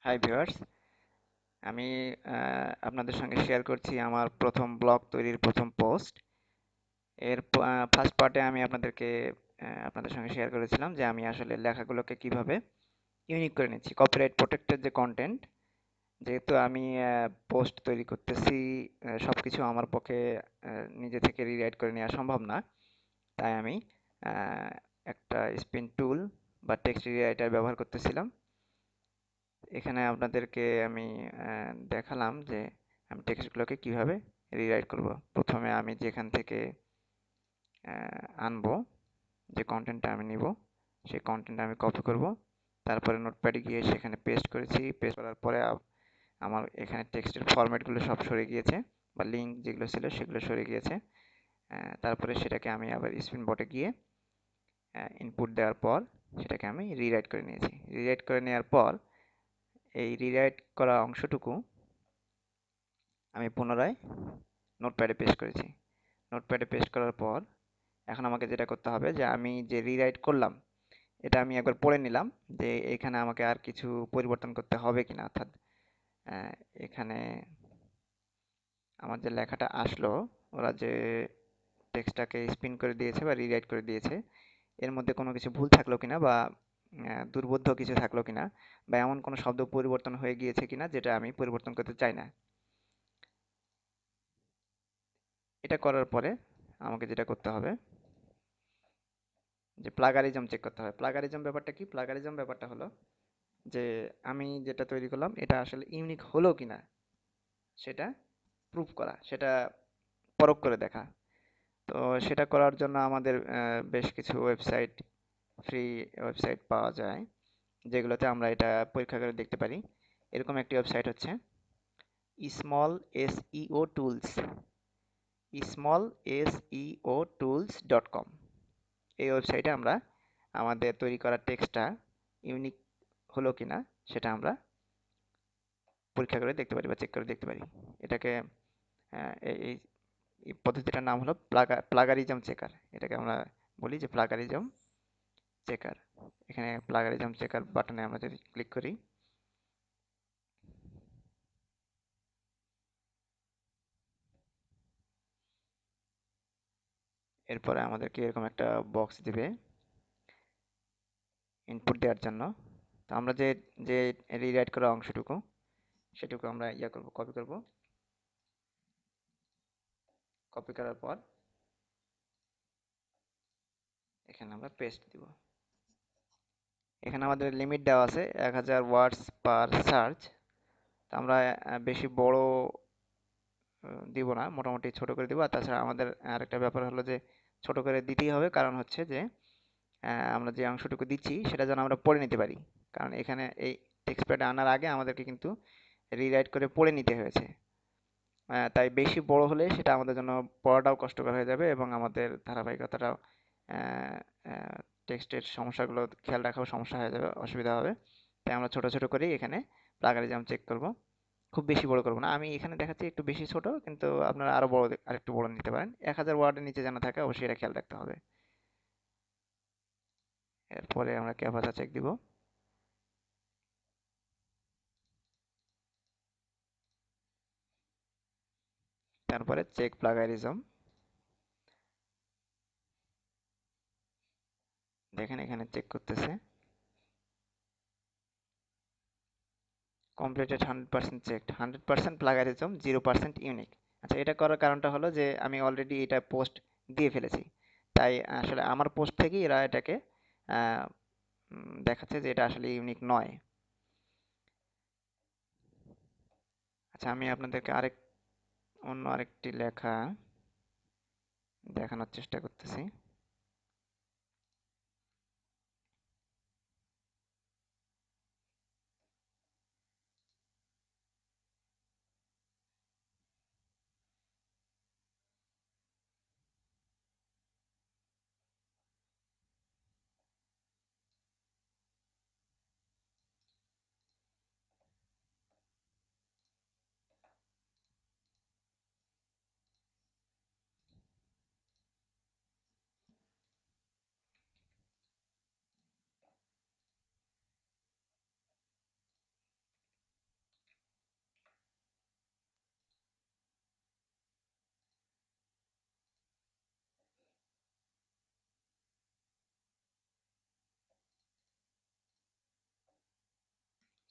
Hi viewers, আমি আপনাদের সঙ্গে শেয়ার করছি আমার প্রথম ব্লগ তৈরির প্রথম পোস্ট। এর ফার্স্ট পার্টে আমি আপনাদের সঙ্গে শেয়ার করেছিলাম যে আমি আসলে লেখাগুলোকে কিভাবে ইউনিক করে নিচ্ছি, কপিরাইট প্রোটেক্টেড যে কন্টেন্ট। যেহেতু আমি পোস্ট তৈরি করতেছি, সবকিছু আমার পক্ষে নিজে থেকে রিরাইট করে নেওয়া সম্ভব না। তাই আমি আহ, একটা স্পিন টুল বা টেক্সট রিরাইটার ব্যবহার করতেছিলাম। এখানে আপনাদেরকে আমি দেখালাম যে আমি টেক্সটগুলোকে কিভাবে রিরাইট করব। প্রথমে আমি যেখান থেকে আনবো, যে কন্টেন্টটা আমি নিব, সেই কন্টেন্ট আমি কপি করব। তারপরে নোটপ্যাডে গিয়ে সেখানে পেস্ট করেছি। পেস্ট করার পরে আমার এখানে টেক্সটের ফরম্যাটগুলো সব সরে গিয়েছে, বা লিঙ্ক যেগুলো ছিল সেগুলো সরে গিয়েছে। তারপরে সেটাকে আমি আবার স্পিন বটে গিয়ে ইনপুট দেওয়ার পর সেটাকে আমি রিরাইট করে নিয়েছি। রিরাইট করে নেওয়ার পর এই রিরাইট করা অংশটুকু আমি পুনরায় নোটপ্যাডে পেস্ট করেছি। নোটপ্যাডে পেস্ট করার পর এখন আমাকে যেটা করতে হবে, যে আমি যে রিরাইট করলাম এটা আমি একবার পড়ে নিলাম, যে এখানে আমাকে আর কিছু পরিবর্তন করতে হবে কিনা। অর্থাৎ আহ, এখানে আমার যে লেখাটা আসলো, ওরা যে টেক্সটটাকে স্পিন করে দিয়েছে বা রিরাইট করে দিয়েছে, এর মধ্যে কোনো কিছু ভুল থাকলো কিনা, বা দুর্বোধ্য কিছু থাকলো কিনা, বা এমন কোনো শব্দ পরিবর্তন হয়ে গিয়েছে কিনা যেটা আমি পরিবর্তন করতে চাই না। এটা করার পরে আমাকে যেটা করতে হবে, যে প্লাগারিজম চেক করতে হবে। প্লাগারিজম ব্যাপারটা কি? প্লাগারিজম ব্যাপারটা হলো যে আমি যেটা তৈরি করলাম এটা আসলে ইউনিক হলো কিনা সেটা প্রুফ করা, সেটা পরখ করে দেখা। তো সেটা করার জন্য আমাদের বেশ কিছু ওয়েবসাইট, ফ্রি ওয়েবসাইট পাওয়া যায়, যেগুলোতে আমরা এটা পরীক্ষা করে দেখতে পারি। এরকম একটি ওয়েবসাইট হচ্ছে small SEO tools, small SEO tools dot com. এই ওয়েবসাইটে আমরা আমাদের তৈরি করা টেক্সটটা ইউনিক হলো কিনা সেটা আমরা পরীক্ষা করে দেখতে পারি বা চেক করে দেখতে পারি। এটাকে এই এই এই পদ্ধতিটার নাম হলো প্লাগারিজম চেকার। এটাকে আমরা বলি যে প্লাগারিজম চেকার। এখানে প্লাগারিজম চেকার বাটনে আমরা যদি ক্লিক করি, এরপরে আমাদেরকে এরকম একটা বক্স দিবে ইনপুট দেওয়ার জন্য। তো আমরা যে যে রিরাইট করা অংশটুকু, সেটুকু আমরা ইয়া করব, কপি করব। কপি করার পর এখানে আমরা পেস্ট দিব। এখানে আমাদের লিমিট দেওয়া আছে 1000 ওয়ার্ডস পার সার্চ। তো আমরা বেশি বড় দিব না, মোটামুটি ছোট করে দিব। আর তাছাড়া আমাদের আরেকটা ব্যাপার হলো যে ছোট করে দিতেই হবে, কারণ হচ্ছে যে আমরা যে অংশটুকু দিচ্ছি সেটা যেন আমরা পড়ে নিতে পারি। কারণ এখানে এই টেক্সট প্যাডে আনার আগে আমাদেরকে কিন্তু রিরাইট করে পড়ে নিতে হয়েছে। তাই বেশি বড় হলে সেটা আমাদের জন্য পড়াটাও কষ্টকর হয়ে যাবে, এবং আমাদের ধারাবাহিকতাটাও, টেক্সটের সমস্যাগুলো খেয়াল রাখাও সমস্যা হয়ে যাবে, অসুবিধা হবে। তাই আমরা ছোট ছোট করেই এখানে প্লাগারিজম চেক করব। খুব বেশি বড় করব না। আমি এখানে দেখাচ্ছি একটু বেশি ছোট, কিন্তু আপনারা আরো বড়, আরেকটু বড় নিতে পারেন। 1000 ওয়ার্ডের নিচে যেন থাকে অবশ্যই এটা খেয়াল রাখতে হবে। এরপরে আমরা ক্যাপাচা চেক দিব। তারপরে চেক প্লাগারিজম। দেখেন এখানে চেক করতেছে কমপ্লিটেড 100% চেকড, 100% প্লাগারিজম, 0% ইউনিক। আচ্ছা, এটা করার কারণটা হলো যে আমি অলরেডি এটা পোস্ট দিয়ে ফেলেছি। তাই আসলে আমার পোস্ট থেকেই এরা এটাকে আহ, দেখাচ্ছে যে এটা আসলে ইউনিক নয়। আচ্ছা, আমি আপনাদেরকে অন্য আরেকটি লেখা দেখানোর চেষ্টা করতেছি।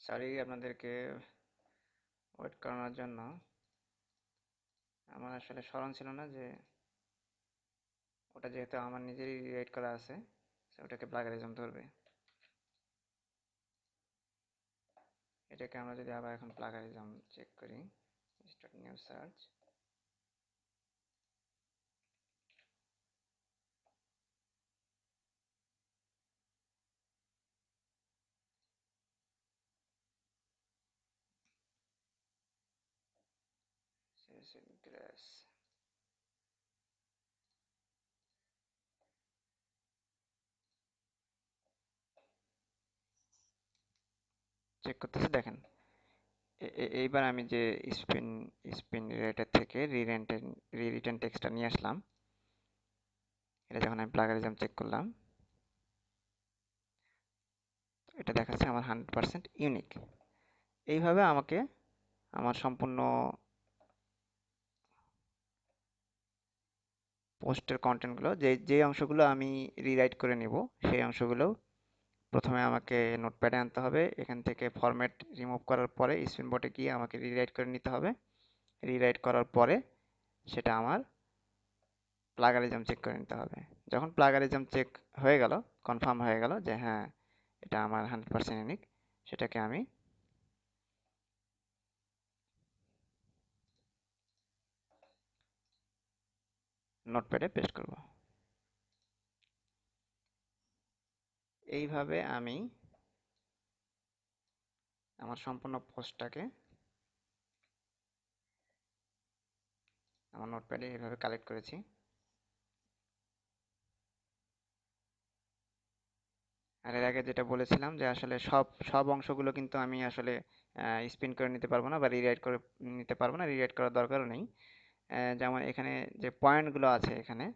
সরি আপনাদেরকে ওয়েট করানোর জন্য। আমার আসলে স্মরণ ছিল না যে ওটা যেহেতু আমার নিজেরই রিরাইট করা আছে, ওটাকে প্লাগারিজম ধরবে। এটাকে আমরা যদি আবার এখন প্লাগারিজম চেক করি, স্টার্ট নিউ সার্চ, গ্রাস চেক করতেছি, দেখেন এইবার আমি যে স্পিন স্পিন রেটের থেকে রিটেন টেক্সটটা নিয়ে আসলাম, এটা যখন আমি প্লাগারিজম চেক করলাম, এটা দেখাচ্ছে আমার 100% ইউনিক। এইভাবে আমাকে আমার সম্পূর্ণ পোস্টের কন্টেন্টগুলো, যে অংশগুলো আমি রিরাইট করে নিব, সেই অংশগুলো প্রথমে আমাকে নোটপ্যাডে আনতে হবে। এখান থেকে ফরম্যাট রিমুভ করার পরে স্পিন বোর্ডে গিয়ে আমাকে রিরাইট করে নিতে হবে। রিরাইট করার পরে সেটা আমার প্লাগারিজম চেক করে নিতে হবে। যখন প্লাগারিজম চেক হয়ে গেল, কনফার্ম হয়ে গেল যে হ্যাঁ এটা আমার 100% ইউনিক, সেটাকে আমি নোটপ্যাডে পেস্ট করব। এইভাবে আমি আমার সম্পূর্ণ পোস্টটাকে আমার নোটপ্যাডে এইভাবে কালেক্ট করেছি। আর এর আগে যেটা বলেছিলাম যে আসলে সব সব অংশগুলো কিন্তু আমি আসলে স্পিন করে নিতে পারবো না বা রিরাইট করে নিতে পারবো না, রিরাইট করার দরকারও নেই। যেমন এখানে যে পয়েন্টগুলো আছে এখানে,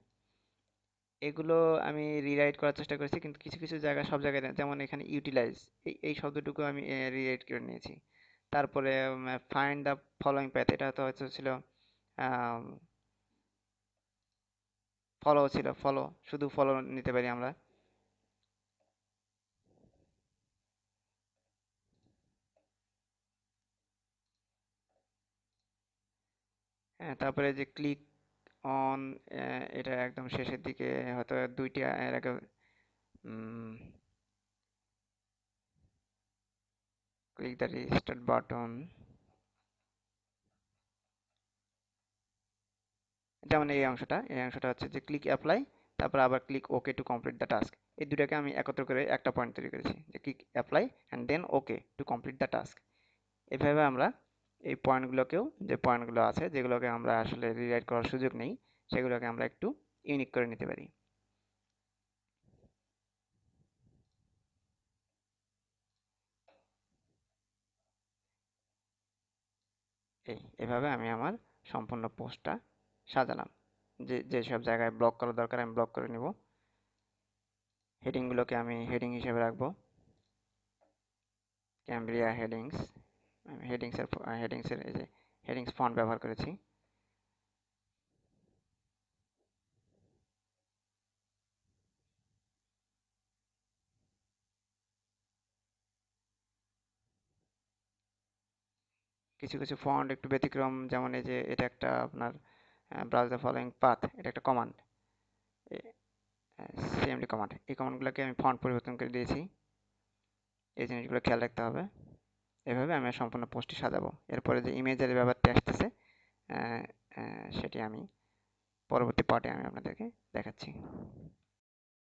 এগুলো আমি রিরাইট করার চেষ্টা করেছি, কিন্তু কিছু কিছু জায়গায়, সব জায়গায় না। যেমন এখানে ইউটিলাইজ, এই শব্দটুকু আমি রিরাইট করে নিয়েছি। তারপরে ফাইন্ড দ্য ফলোয়িং প্যাথ, এটা তো হচ্ছে ছিল ফলো ছিল, ফলো, শুধু ফলো নিতে পারি আমরা। হ্যাঁ, তারপরে যে ক্লিক অন, এটা একদম শেষের দিকে, হয়তো দুইটা এর আগে ক্লিক দ্য রেজিস্টার্ড বাটন, যেমন এই অংশটা হচ্ছে যে ক্লিক অ্যাপ্লাই, তারপর আবার click okay to complete the task. এই দুটাকে আমি একত্র করে একটা পয়েন্ট তৈরি করেছি, যে click apply and then okay to complete the task. এভাবে আমরা এই পয়েন্টগুলোকেও, যে পয়েন্টগুলো আছে যেগুলোকে আমরা আসলে রিরাইট করার সুযোগ নেই, সেগুলোকে আমরা একটু ইউনিক করে নিতে পারি। এভাবে আমি আমার সম্পূর্ণ পোস্টটা সাজালাম। যেসব জায়গায় ব্লক করা দরকার আমি ব্লক করে নিব। হেডিংগুলোকে আমি হেডিং হিসেবে রাখবো, ক্যামব্রিয়া হেডিংস। আমি হেডিংসের এই যে হেডিংস ফন্ট ব্যবহার করেছি। কিছু কিছু ফন্ট একটু ব্যতিক্রম, যেমন এই যে এটা একটা আপনার ব্রাউজ দ্য ফলোয়িং পাথ, এটা একটা কমান্ড, সিএমডি কমান্ড। এই কমান্ডগুলোকে আমি ফন্ট পরিবর্তন করে দিয়েছি। এই জিনিসগুলো খেয়াল রাখতে হবে। এভাবে আমি সম্পূর্ণ পোস্টটি সাজাবো। এরপরে যে ইমেজের ব্যাপারটি আসতেছে, সেটি আমি পরবর্তী পার্টে আমি আপনাদেরকে দেখাচ্ছি।